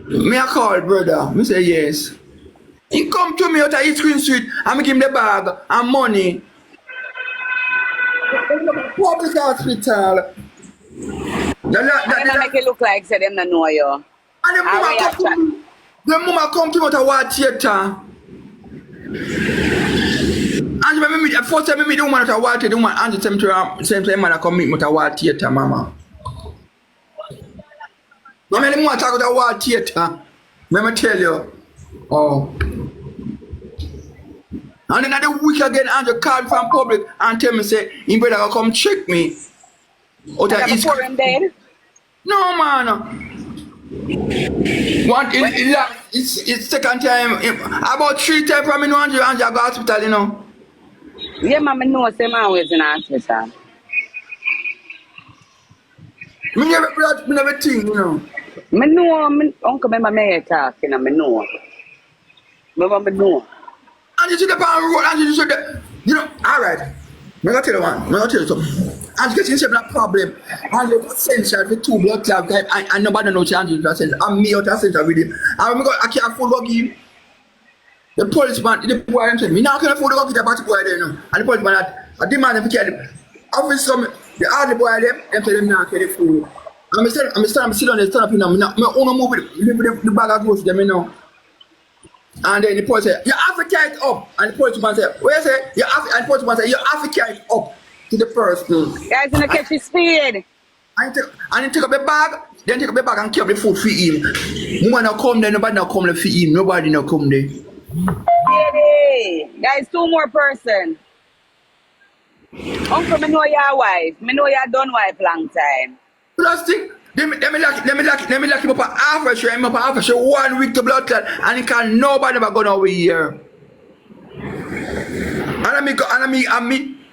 Me a call, brother. Me say yes. He come to me out of East Green Street and me give him the bag and money. Public hospital. And them make it look like say them not know you. And the How mama we come to me. The mama come to me out of what theater. And me meet, first time I meet the woman at a water, the woman and the same time man come meet me at a water theater, mama. Mama, the woman talk about a water theater. Let me tell you. Oh. And then the week again, Andrew called from public and tell me, say, him brother will come check me. Out of East. him dead? No, man. It's second time. About 3 times from me, no, Andrew go hospital, you know. Yeah, mama know say man was in hospital. Me never think, you know. Me know, uncle remember me talking, and me know. Remember me know. And you see the power road, and you see the, you know, all right. I'm going to tell you one. I'm going to tell you something. And getting some problem. And you got sensor for 2 blood clot type, and nobody knows the answer to that sensor. I'm me out of sensor with him. And I can't afford to give him. The policeman, the boy, I'm saying, me now can't afford to go get a party boy there, you know. And the policeman, I demand them to kill him. Obviously, the other boy, them tell him now, get the food. I'm still on the stand up, you know. I only move with the bag of goods, them, you know. And then the police say, you have to carry it up. And the policeman say, where you say? And the policeman say, you have to carry it up to the person. Guys, gonna catch his speed. And he take up the bag, then take up the bag and keep the food for him. Woman not come there, nobody not come there for him. Nobody not come there. Hey, guys, 2 more person. Uncle, me know your wife. Me know your done wife long time. Last thing, let me lock him up a half a show, 1 week to blood clot, and he can nobody ever go over here. And me,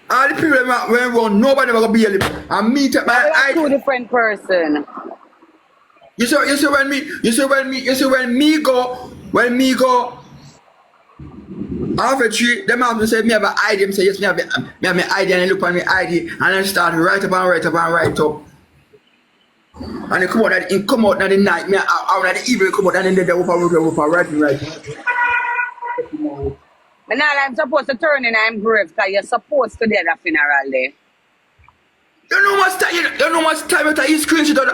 all the people that went around, nobody ever go be here. And me take my eye. 2 different person. You see when me go half a tree, them have to say me have an ID, them say yes, me have an ID, and they look at me ID, and then start write up. And they come out at the night, me out at the evening come out and then they over right. But now I'm supposed to turn in I'm grave because you're supposed to do the funeral there. You know much time after he screenshot out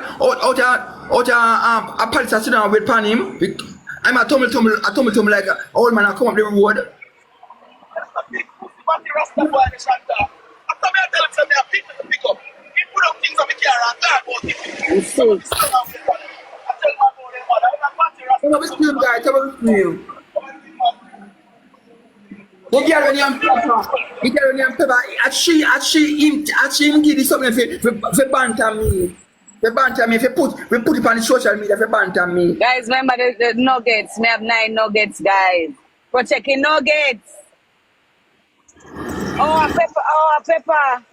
a police sitting down with pan him. I'm a tumble like a old man I come up the road. I'm sick. Tell me scream, guy. Tell me scream. You get when you're pepper. At she him give you something for banter me. For banter me. We put it on the social media for banter me. Guys, remember the nuggets. We have 9 nuggets, guys. Go check in nuggets. Oh, a pepper.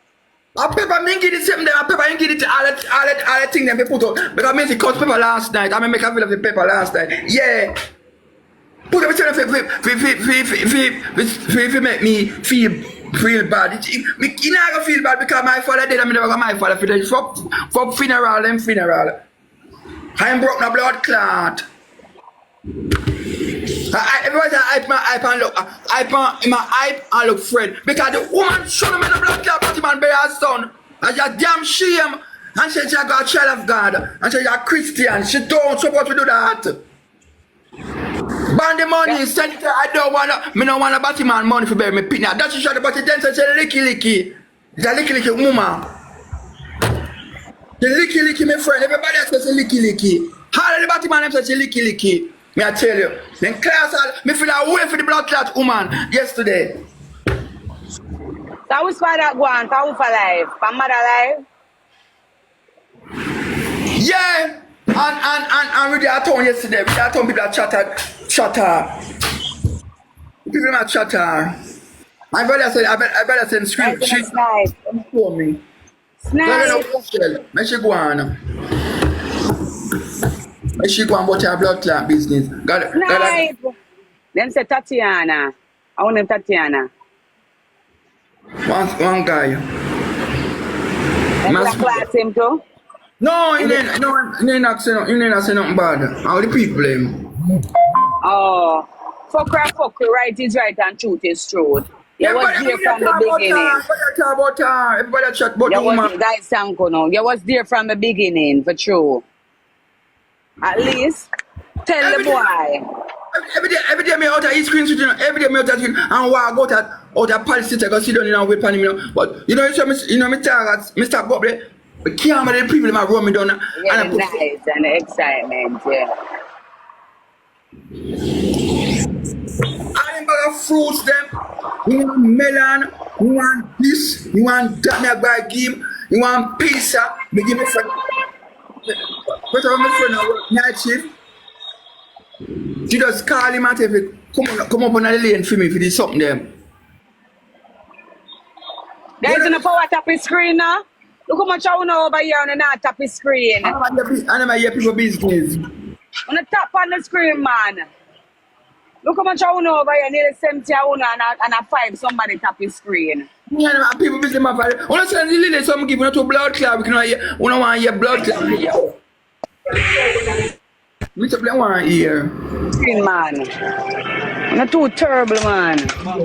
A pepper, me give it something. A pepper, me give it all the things that we put out. Because I made cut pepper last night. I make a feel of the pepper last night. Yeah. Put everything for make me feel bad. Me not gonna feel bad because my father dead and me never got my father for funeral and funeral. I am broke no blood clot. Everybody hype my hype and look hype and look friend because the woman showed me the blood clot but the man bury her son. And she damn shame and she got a child of God and she's a Christian. She don't support to do that. Ban the money, send it. I don't wanna Batman money for bury me pit now. That's shot about the dance say Licky. It's a Licky woman. The Licky, my friend. Everybody else says Licky. How the Batman says Licky. Me I tell you. Then class me feel I wait for the blood clot woman yesterday. That was for that one, that was for life. For mother life. Yeah. And we did town yesterday. We did town people that chatter. People that chatter. My brother said, I better send screen. She told me. Snipe. Let she go on. Let she go on about her blood clot business. Snipe. Them say Tatiana. I want them Tatiana. One guy. Them class him too. No, you ain't not say nothing bad. All the people them. Oh, fuck, right is right and truth is truth. You was there from the beginning. Everybody talk about her. Everybody chat about the woman. Guys, Sanko, no. You was there from the beginning, for true. At least, tell the boy. Every day me out of his screen, every day me out of screen, and walk out of policy to go sit down in and wait for him, you know. But you know, me talk at Mr. Bobby, but can't the people that run me down. Yeah, and nice and excitement, yeah. I ain't got fruits them. You want melon, you want this, you want that, me buy game, you want pizza, me give me friend. But I'm my friend night shift. She just call him and say, come up on the lane for me for this something there. Guys, in the power tap his screen now. Look how much I know over here on the not tap his screen. I never hear people business. On the tap on the screen, man. Look how much I know over here, nearly 70 and a 5 somebody tap his screen. Yeah, people business my father. When I say the lady, some give to blood clot, we don't want to hear blood clot. We just want to hear. Screen, man. Not too terrible, man.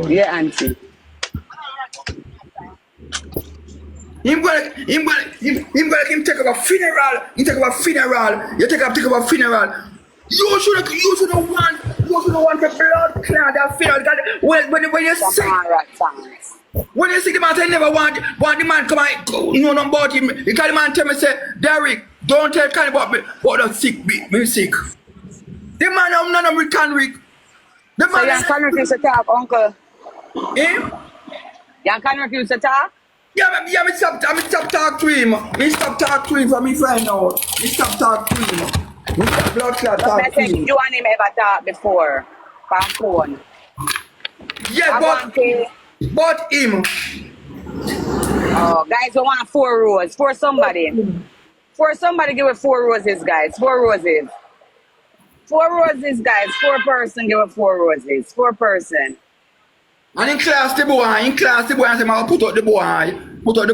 Yeah, auntie. Him take up a funeral. He take up a funeral. You take up a funeral. You should want the blood clot that funeral. When you see, when you see the man, I never want the man come out. You know about him. The kind of man tell me say, Derrick, don't tell kind about me. But I'm sick, me sick. The man I'm not with Conroy. The man. So you can't refuse to talk, uncle. Him? You can't refuse to talk. Yeah, me stop talk to him. Me stop talk to him for me find out. Me stop talk to him. Me stop blood clot talk to him. You and him ever talk before? By phone? Yeah, but him. Oh, guys, we want 4 roses. For somebody. For somebody, give it 4 roses, guys. 4 roses. 4 roses, guys. 4 person, give it 4 roses. 4 person. And in class the boy, I say, I put out the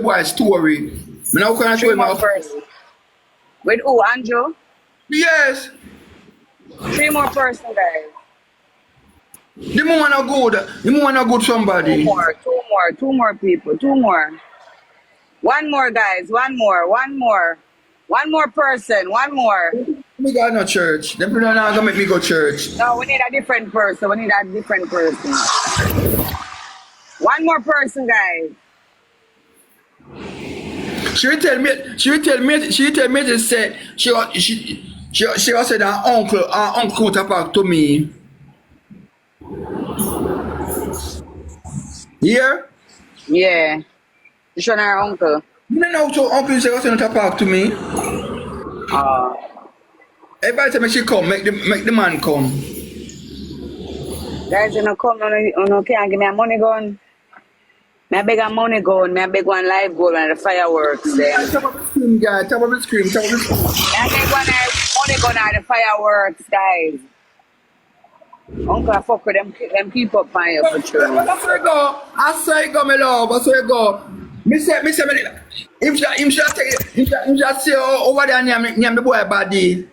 boy's story. Me now can show him how person. With who, Andrew? Yes. 3 more person, guys. The woman are good. The woman are good somebody. 2 more people. 2 more. 1 more, guys. 1 more. 1 more. 1 more person. 1 more. Me got no church. Them people are not gonna make me go church. No, we need a different person. 1 more person, guys. She will tell me to say she was said her uncle to talk to me. Here? Yeah. You show her uncle. You don't know so uncle say was to talk to me. Everybody tell me she come, make the man come. Guys, you know come, you can't give me a money gun. I beg a money gun, I beg one live goal and the fireworks then. Top of the scream, guys, top of the scream. I beg one money gun and the fireworks, guys. Uncle, I fuck with them people up on you for sure. I say go, my love, I say go. Me say, him just say over there name the boy body.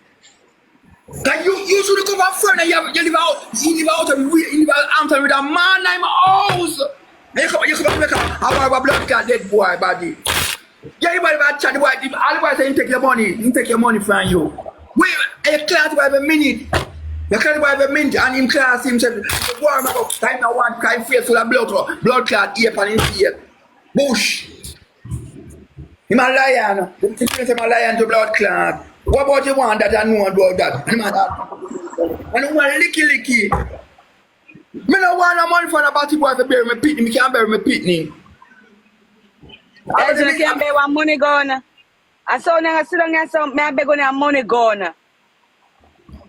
Cause you should come from friend and you live out with a man named house. You come make a blood clot dead boy body. Yeah, you better chat the boy. All the boys say he take your money from you. Wait, a class by a minute. You can't buy a minute and him class himself. The boy about time now one kind face full of blood clot ear and his ear. Bush. Him a lion. Them think him a lion to blood clot. What about the one that I know about that? Him a that. And one licky. Me no want no money for the body boy to bury my pitney. Me can't bury my pitney. Yes, you can't bury one money gun. I saw you sit down here, so me I beg on a money gun.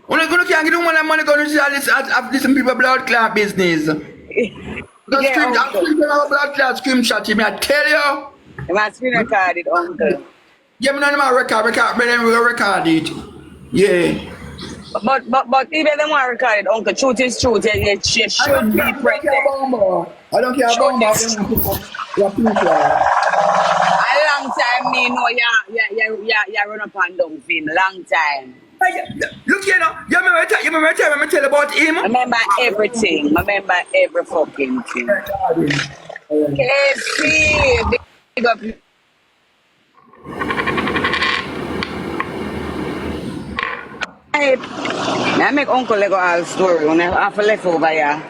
When you can't get one money gun, you have this people blood clot business. Don't scream, I'm blood clot scream shot him. I tell you. You must screen record it, uncle. Yeah, me no record it. Yeah. But even them want to record it, uncle. Truth is truth. You should be present. I don't care about that. A long time me know you run up and down for him long time. Look here now. You remember I tell about him? Remember everything. Remember every fucking thing. KC, big up. Hey, I make Uncle Lego all story. When I have left over here.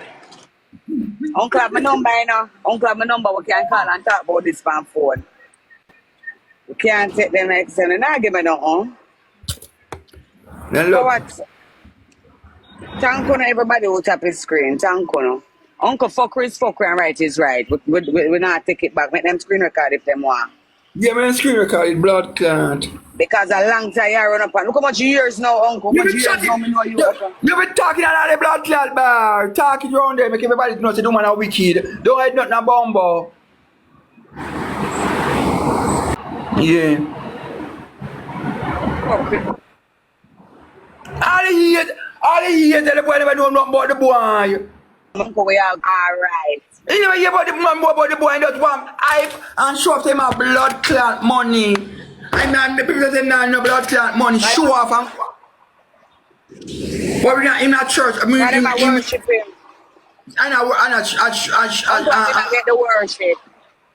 Uncle have my number, you know. Uncle have my number. We can call and talk about this on phone. We can't take them next time. And I give me nothing. Then So look. what? Thank you, everybody who tap his screen. Thank you. Uncle fucker is fucker and right is right. We not take it back. Make them screen record if them want. Yeah, man, screen recorded blood clot. Because a long time you run up and look how much years now, Uncle. How much years now me know you. You been talking about the blood clot bar. Talking around there, make everybody know say the man are wicked. Don't hide nothing about Bumbo. Yeah. Okay. All the years that the boy never know nothing about the boy. Uncle, we are alright. You never hear about the man about the boy and just want hype and show off them a blood clot money. I mean, the people say no blood clot money. Show off and but we not in that church. I mean, I never worship him. I get the worship.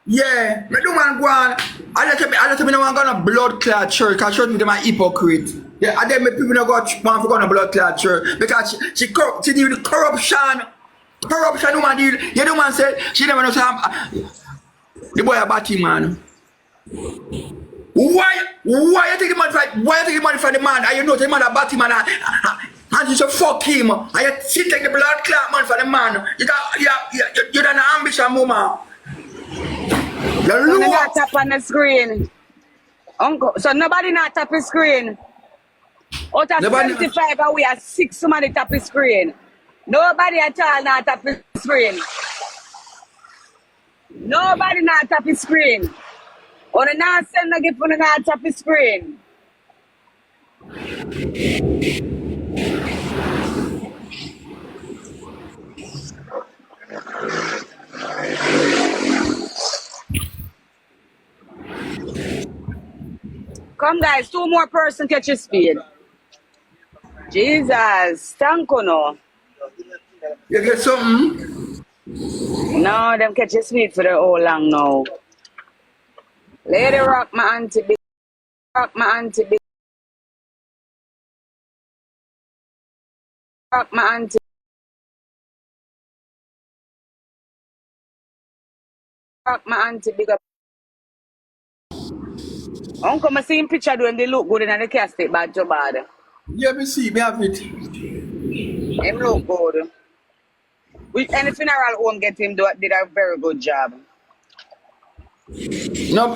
Yeah, me do man go on. I let me know I'm gonna blood clot church because church with them a hypocrite. Yeah, and then me people don't go want to go on a blood clot church because she deal with corruption. Corruption woman deal. You know man said she never knows how the boy a batty man. Why you take the money for why you take the money for the man? And you know the man a batty man and you say fuck him. And you she take the blood clot man for the man. You done an ambition woman. So not tap on the screen. Uncle, so nobody not tap the screen. Out of 75 and we are 6 somebody tap the screen. Nobody at all not tap the screen. Nobody not tap the screen. Or the not send no gift for the not tap the screen. Come guys, 2 more person catch your speed. Jesus, thank you no. You get something? No, them catch your speed for the whole long now. Lady rock my auntie big. Rock my auntie big. Rock my auntie. Rock my auntie big up. Uncle, I see him picture doing they look good in the casket bad to bad. Yeah, me see, me have it. Him look good. Any funeral home get him did a very good job. No,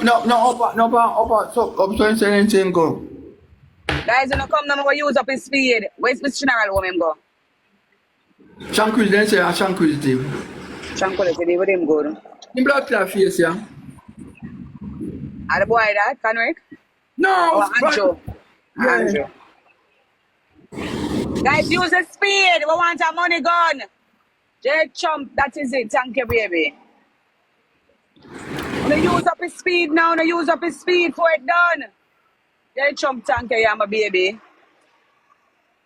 so anything go. Guys, you know come now, we use up his speed. Where's Miss funeral home him go? Tranquility, then say a tranquility. Tranquility, with him good. In blood clot face, yeah. Are the boy that, Conroy? No, Oh, Andrew. Yeah. Andrew. Guys, use the speed. We want our money gone. J Chump, that is it. Thank you, baby. No use up his speed now. No use up his speed for it done. J Chump, thank you, yeah, my baby.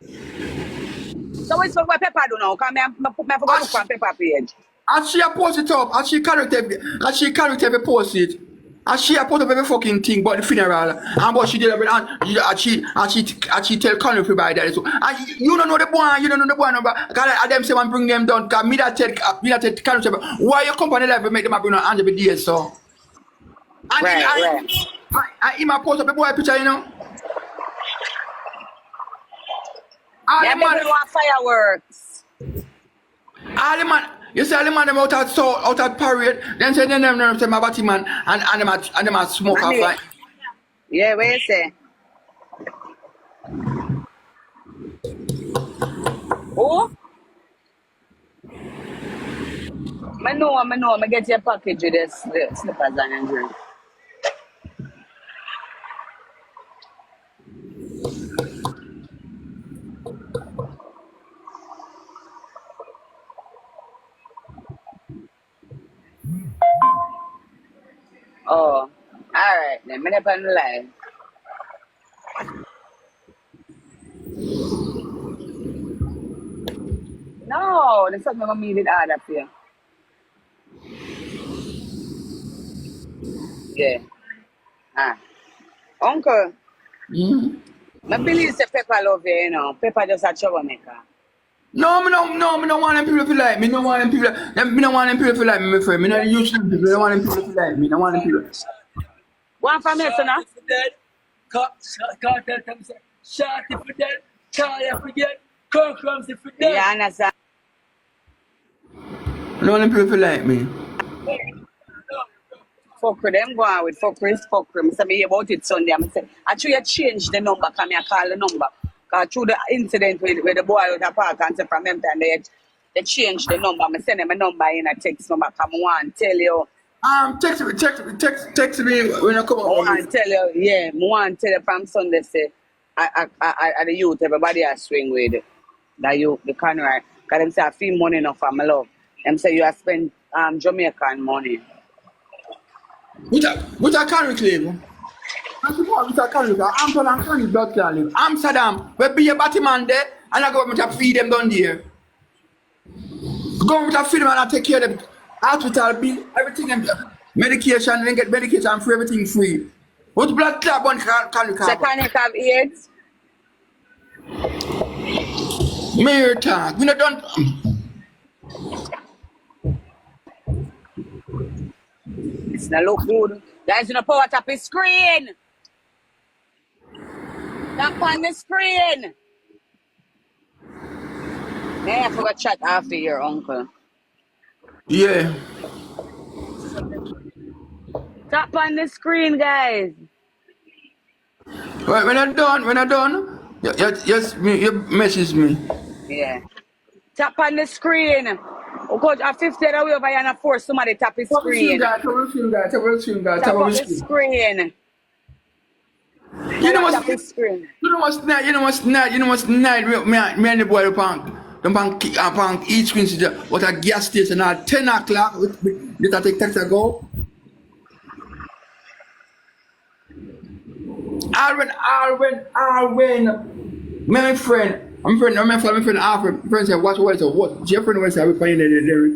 So what's what Pepper do now? Come here, I forgot to look on Pepper page. And she a post it up, and she character post it. And she a post up every fucking thing but the funeral. And what she did and she tell Conroy to buy that. So and you don't know the boy, you don't know the boy number. Cause them say man bring them down. Cause me that tell Conroy say, why your company level make them bring on 100 days so. And Right. I him a post up the boy picture, you know. All Yeah, the man want fireworks. all the man, you see all the man them out at parade, then say them say my batty man and them a smoke off like. Yeah, where you say? Who? I know, I get your package with the slippers and drink. Oh, all right then. listening. Me never lie. No, that's what my mommy did order for you. Yeah. Ah. Uncle, Mm-hmm. I believe say Pepper love you, you know. Pepper just a troublemaker. No, me no want them people to like me. No want them people. Me no want them people to like me, my friend. Me not use them people. I want them people to like me. I want them people. One from here, son. For that, cartel come say, shorty for that, Kaya for that, Kirkram's for that. Yeah, understand. I want them people to like me. Fuck with them, go on with fuck with fuck with them. I say about it Sunday. I say, actually you change the number, come here call the number. Because through the incident with the boy with the park and say from them time they changed the number. I send them a number in a text number. Come on, tell you. Text me when I come I out. want to tell you, yeah, I want to tell you from Sunday say I the youth, everybody has swing with it. That you the Conroy. Because them say I feel money enough for my love. Them say you have spent Jamaican money. With a Conroy claim. With a Conroy. I'm from Conroy blood clan. Amsterdam. We be a batty man there and I go to feed them down there. Go to feed them and I take care of them. Hospital bill, everything, medication, then get medication for everything free. What blood clot one can you So can you have AIDS? Mayor talk. We not done. It's not look good. Guys, you know power tap the screen. Tap on the screen. May I forgot chat after your uncle. Yeah. Tap on the screen, guys. Right, when I'm done, you message me. Yeah. Tap on the screen. Oh, coach, a 50 away over here and force somebody tap the screen. Tap on the screen. You know Tap the what's screen. night, me and the boy punk each screen what a gas station at 10 o'clock. Did I take text ago? Alwyn. My friend, friend said, what? Your friend was a playing there.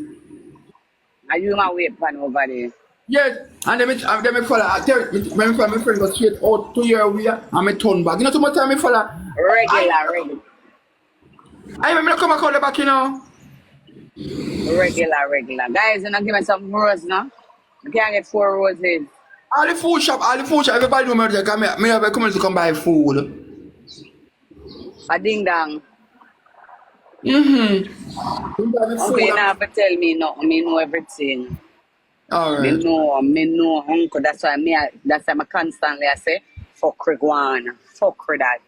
Are you my weight pan over there? Yes, and then me follow. I tell you, my friend was straight out 2 years away, and me turn back. You know, too much time me follow. Regular. I remember come back on the back, you know. Regular. Guys, you know, give me some rose now. You can't get 4 roses. All the food shop, everybody know me come here. Me have come to come buy food. A ding dong. Okay, Uncle, you have to tell me nothing. Me know everything. all Me right. know, uncle. That's why I constantly I say, fuck with one. Fuck with that.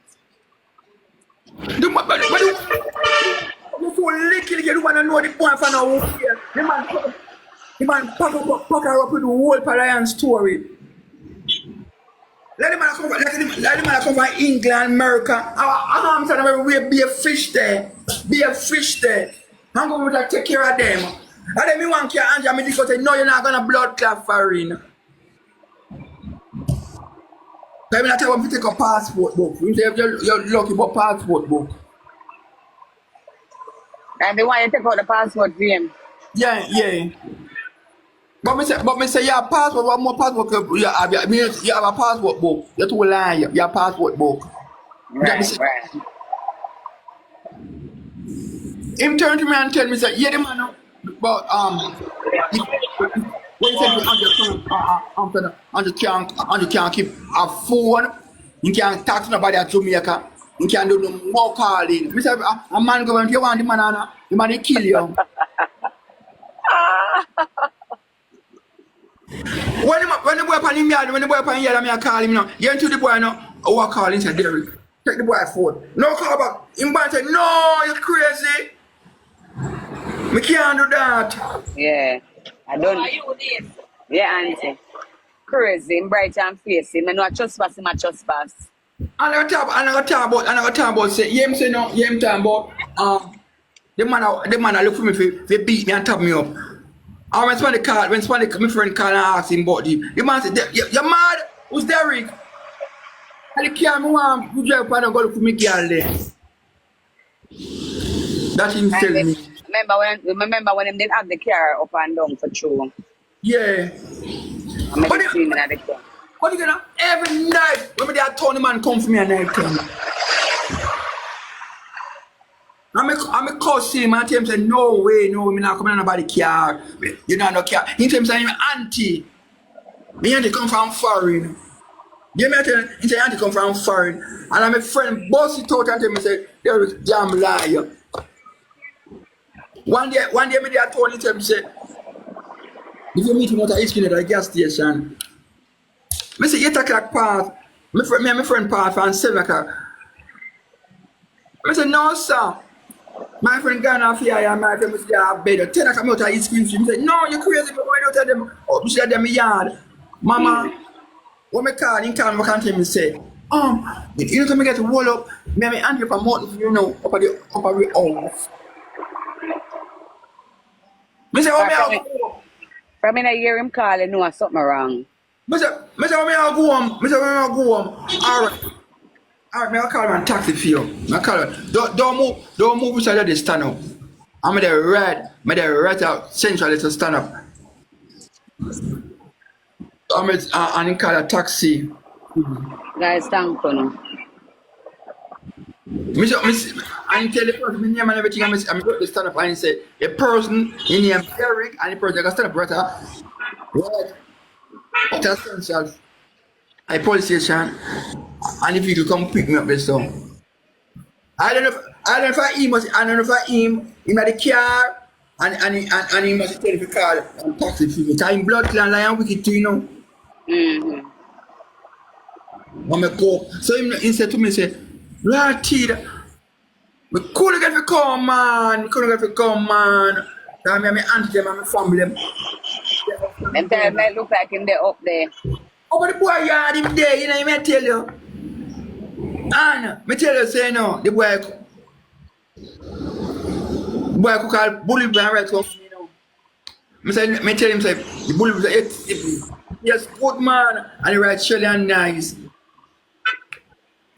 Before Licky, you want to know the point for now. The man pack her up with the whole Palayan story. Let the man come from England, America. Our arms and everywhere be a fish there. I'm going to take care of them. And then me want to answer me because say, no, you're not going to blood clot foreign. I'm not talking about take a passport book. You say you're lucky about passport book. And they want you to take out the passport for him. Yeah. But me say your passport, one more passport you have a passport book. You're too lying, your passport book. Right. Him turn to me and tell me say, yeah, the man but when you say you can't keep a phone, you can't talk to nobody at Jamaica, you can't do no more calling. Me say a man go and you want the man they kill you. When the boy pan him yard, I call him now. You into the boy now, I call him say Derrick. Take the boy phone. No call back. Him boy say, no, you're crazy. Me can't do that. Yeah. I don't. Are you this? Yeah, auntie. Crazy, in bright and face. I know I trespass, him a trespass. And I talk about say, him say no, him talking about the man look for me for beat me and tap me up. And when my friend called and asked him about the man said, you're mad? Who's Derrick? I can't want to drive and go to me girl there. That him tell me. Remember when them didn't have the car up and down for true. Yeah. I made But it see me at the car. But you know, every night when that Tony man come for me at night time. I'm a cause him and tell him say no way, no, me not coming on about the car. You know no car. He tell him say I'm auntie. Me auntie come from foreign. You me tell him, he say auntie come from foreign. And I'm a friend boss it out and tell me say there is damn liar. One day me there Tony tell me say if you meet him at a gas station. I say 8 o'clock pass. My friend pass from 7 o'clock. I say no sir. My friend gone off here and my friend was there at bed. 10 o'clock out of his screen. He said, no, you're crazy, but why don't tell them? Oh, you them yard. Mama, when I call, he can't tell me say, you know to me get to wall up, me and my auntie up a mountain, you know, up at the house. I say, oh, me I'll go. From when I hear him call, I know something wrong. I say, oh, me I'll go home. I say, oh, me I'll go home. All right, I'll call him and taxi for you. I'll call him. Don't move beside of the stand up. I'm there right out centrally to stand up. And he call a taxi. Guys, thank you. And tell the person my name and everything. I'm going to stand up and say, a person in name Derrick and the person that stand up right at Central, a police station. And if you could come pick me up this song. I don't know if I him in the car and he must tell if he call and taxi for me. Time blood clan lion wicked too, you know. Mm-hmm. When I go, so he said to me, say, Lord Tid, we couldn't get to come, man. I'm my auntie them and my family them. Them tell me look like him there up there. Oh, but the boy yard him there, you know, he may tell you. And me tell you, say no, the boy could call bully and right from you know. Me tell him say the bully was yes, good man, and he write Shelly and nice.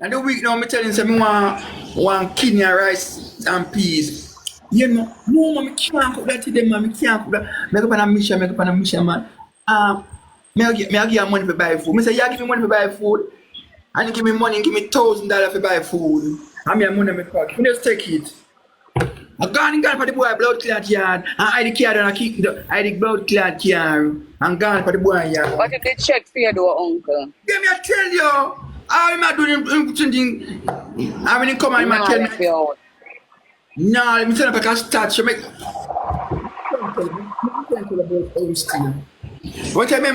And the week now me tell him say me want kidney and rice and peas. You know, no man, me can't cook that to them, man, me can't cook that. Make up on a mission, man. Me give you money for buy food. Me say, you give me money for buy food. And you give me money, give me $1,000 for buy food. And me have money in my pocket. Me just take it. I gone for the boy blood clot yard. And I the car and I keep the blood clot yard. And gone for the boy yard. What if they check for you though, uncle? Give me I tell you. I'm not doing something. I mean, come on, man, tell me. No, let me tell you, I start. You make. When I make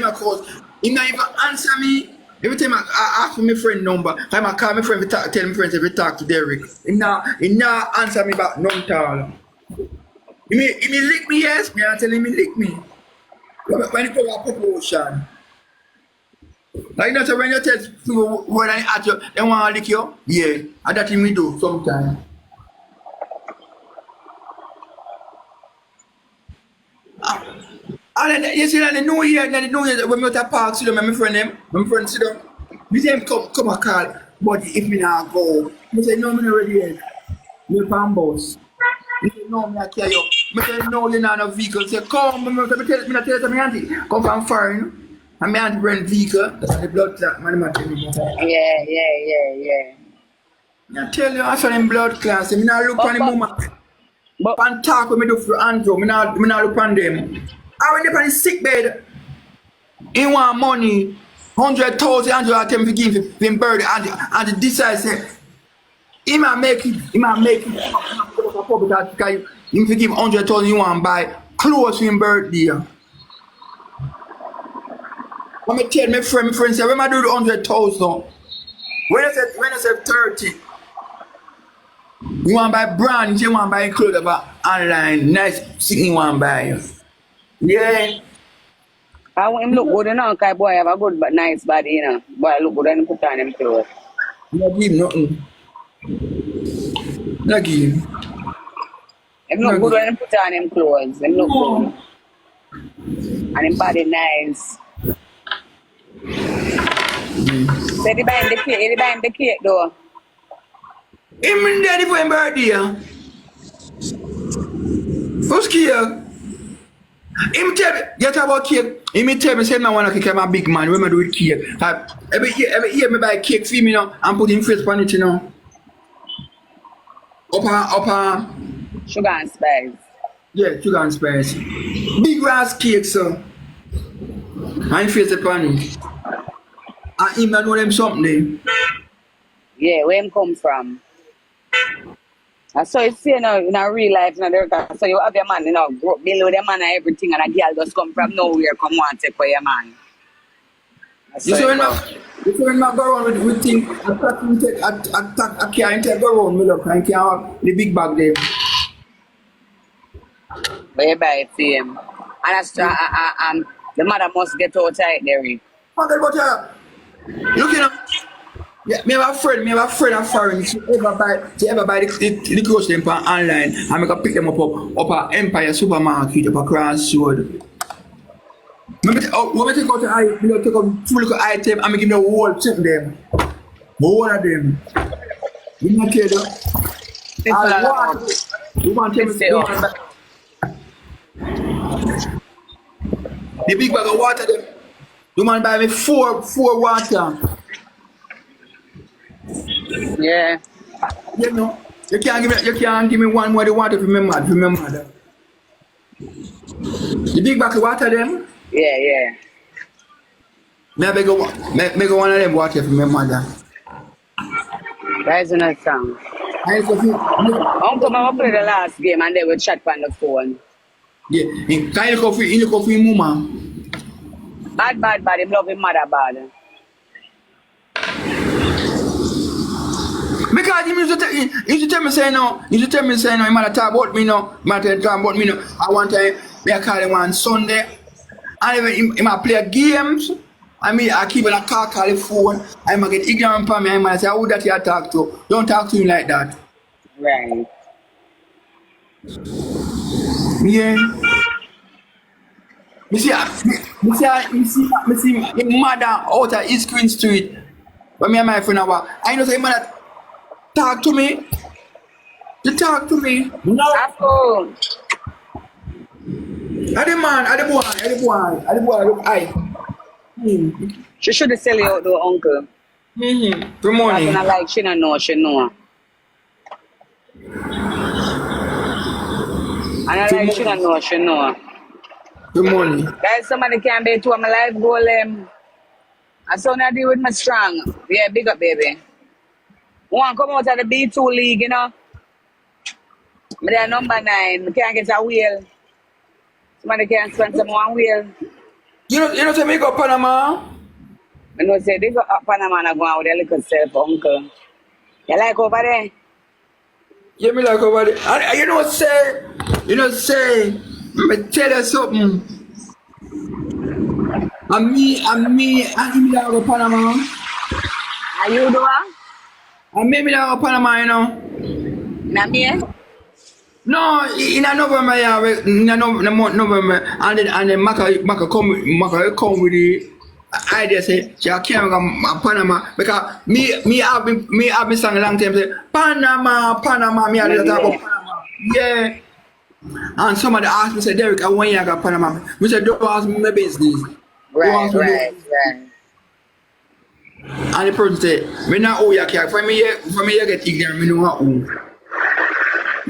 my calls, he not even answer me. Every time I ask for my friend number, I call my friend, tell my friends if we talk to Derrick. He not answer me back none at all. He lick me, yes, me I tell him he lick me. When it comes to promotion. Like you know, so when you tell people when I ask you, they want to lick you, yeah, and that me do sometimes. And then you see that the new year when we at the park, sit down, my friend sit down. Me say him come a call, but if me not go, me say no, me not ready yet. Me pan bus. Me say no, me not carry you. Me say no, you not no vehicle. Say come, me not tell you to my auntie, come from foreign. And my auntie rent vehicle, that's the blood clot, man, I tell you. Yeah. I tell you, I saw them blood clots. Me not look on the moment. But talk with me do for Andrew, me not look on them. I went up on the sick bed. He want money, 100,000 Andrew I tell him to give him bird and he decides say he might make it. He to give 100,000 you want to buy clothes for him birthday. When I tell my friend say, when I do the 100,000, when I say 30, you want to buy brand, you want to buy clothes about online, nice thing you want to buy. Yeah. I want him look good, you know, because boy have a good but nice body, you know. Boy look good and put on him clothes. Not give him nothing. Not give him. Him look good when he put on him clothes. Him look good. And him body nice. Say they buying the cake, they buying the cake though. Him daddy for him birthday. Who's here? Him tell me, get about cake. Him tell me, say I want to cake. I'm a big man. When I do with cake. Every year me buy cake for me now and put him face on it, you know. Upper. Sugar and spice. Yeah, sugar and spice. Big grass cake, sir. And face upon it. And him know them something. Yeah, where him come from? And so you see, you know, in a real life, you know, so you have your man, you know, grow up below the man and everything, and a girl just come from nowhere, come want to take away your man. You see when I go around with things, I can't go around with look, I can't have the big bag there. But you buy it for him. And that's the mother must get out tight, Derrick. Forget about her. Look, you know, yeah, me have a friend of foreign. She ever buy the clothes them online and I can pick them up at Empire Supermarket up across road. When we take out the item, we take out two little item and we give them a whole tip them. Whole of them. You not care though? You want to take the big bag of water them. You man buy me four water. Yeah. You know, you can't give me one more the water for my mother. The big bag of water them? Yeah. Me go one of them water for my mother. That's another song. Uncle, I play the last game and they will chat on the phone. Yeah, can you look for your mama? Bad, him love him mother bad. Because he used to tell me say no, he might talk about me no, I want to me I call him on Sunday. And he might play games. I mean, I keep on a call the phone. I might get ignorant for me. I might say, who that you talk to? Don't talk to him like that. Right. Yeah. Me see mother out of East Queen Street. But me and my friend are. I know say mother talk to me. You talk to me. No. Apple. I the boy, look I. She should have sell you out though, uncle. Good morning. I like she don't know, she know. And I like she don't know, she know. Good morning. Guys, somebody can be to my life goal. I saw I deal with my strong. Yeah, big up, baby. Want to come out of the B2 league, you know. But they are number 9. I can't get a wheel. Somebody can spend some one wheel. You know say me go Panama? I know say they go up Panama and go out with their little self, uncle. You like over there? Yeah, me like over there. And you know say, me tell you something. And me like go Panama. Are you doing? And me like go Panama, you know. Na me? No, in a November, yeah, in a November, and then Maka come with the idea say, I can't go Panama because me have been sung a long time say Panama, me I talk about Panama, yeah. And somebody asked me say, Derrick, I want you to go Panama. Me said, don't ask me my business. Right. And the person said, me not owe you care. For me you get ignorant, me know what owe.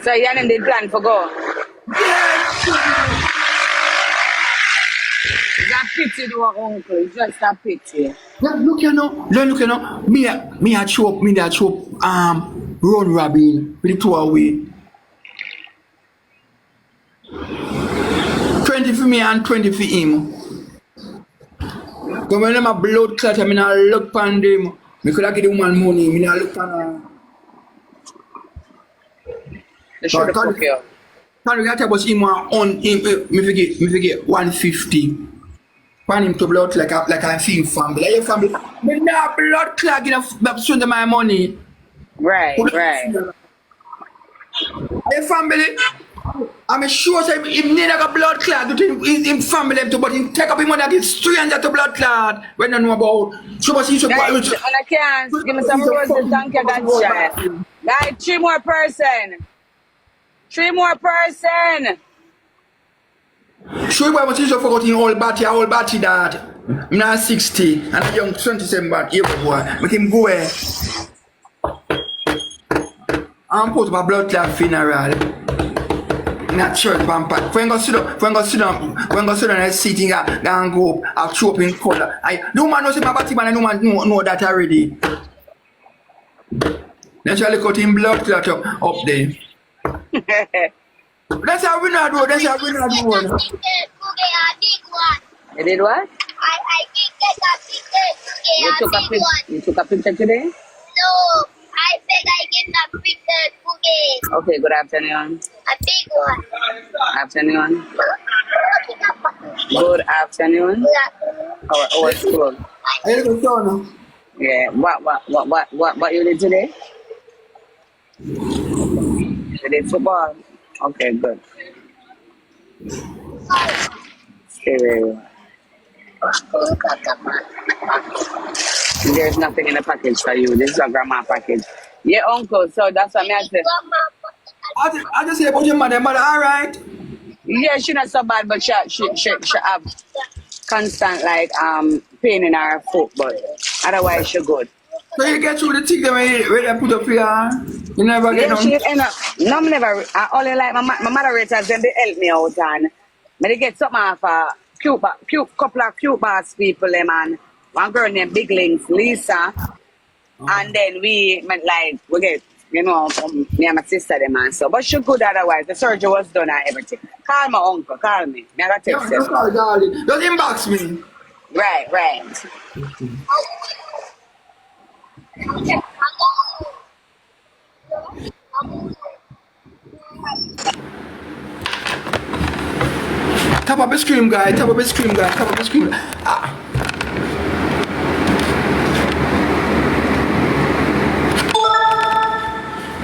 So you and the plan for go? It's a pity though, uncle. It's just a pity. Look, you know, me a chop, round robin with the 2 away. 20 for me and 20 for him. Because when I'm a blood clot, I not look on them. I could have give the woman money, I not look on her. They should have cooked you. Can we get about him on him? Me forget 150. Pan him to blood like a film family. Like your family. Me not blood clot in a spend my money. Right. Your family. I'm sure say him need like a blood clot to him family them too, but him take up him money against stranger to blood clot when I know about. So much he should Guys, and I can't give me some roses. Thank you, God, child. Guys, three more person. Three more person. Sure boy, but he should forget him old batty that. I'm now 60 and a young 27 but here boy. Make him go away. I'm put my blood clot funeral. Not church vampire. When go sit down, and sitting and go up, I'll show up in color. No man knows my body man, and no man know that already. Then shall look at him blood clot up there. That's how we not do. That's how we not do. You did what? I did get a picture today. You took a picture today? No, I said I get a picture today. Okay, good afternoon. A big one. Afternoon. Good afternoon. How was school? Yeah. What you did today? You did football. Okay, good. Stay where you are. There's nothing in the package for you. This is a grandma package. Yeah, uncle. So that's what I said. I just say about your mother, alright? Yeah, she not so bad, but she have constant like pain in her foot, but otherwise she good. So you get through the thing that where they put up here, you never get Yeah, she end up. No, me never. I only like my moderators them they help me out and me they get something off a couple of cute boss people them and one girl named Big Links, Lisa, and then we get from me and my sister them and so, but she good otherwise. The surgery was done and everything. Call my uncle, call me. Me I got text him. Darling. Don't inbox me. Right. Tap up the screen, guy. Tap up the screen. Tap up the screen, guy.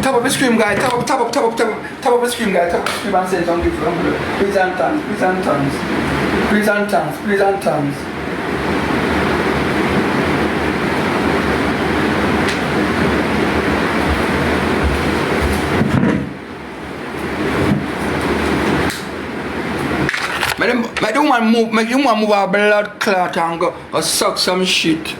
Tap up the screen, guy. Tap up the screen and say something from please and tongues. Make you want move a blood clot and go suck some shit.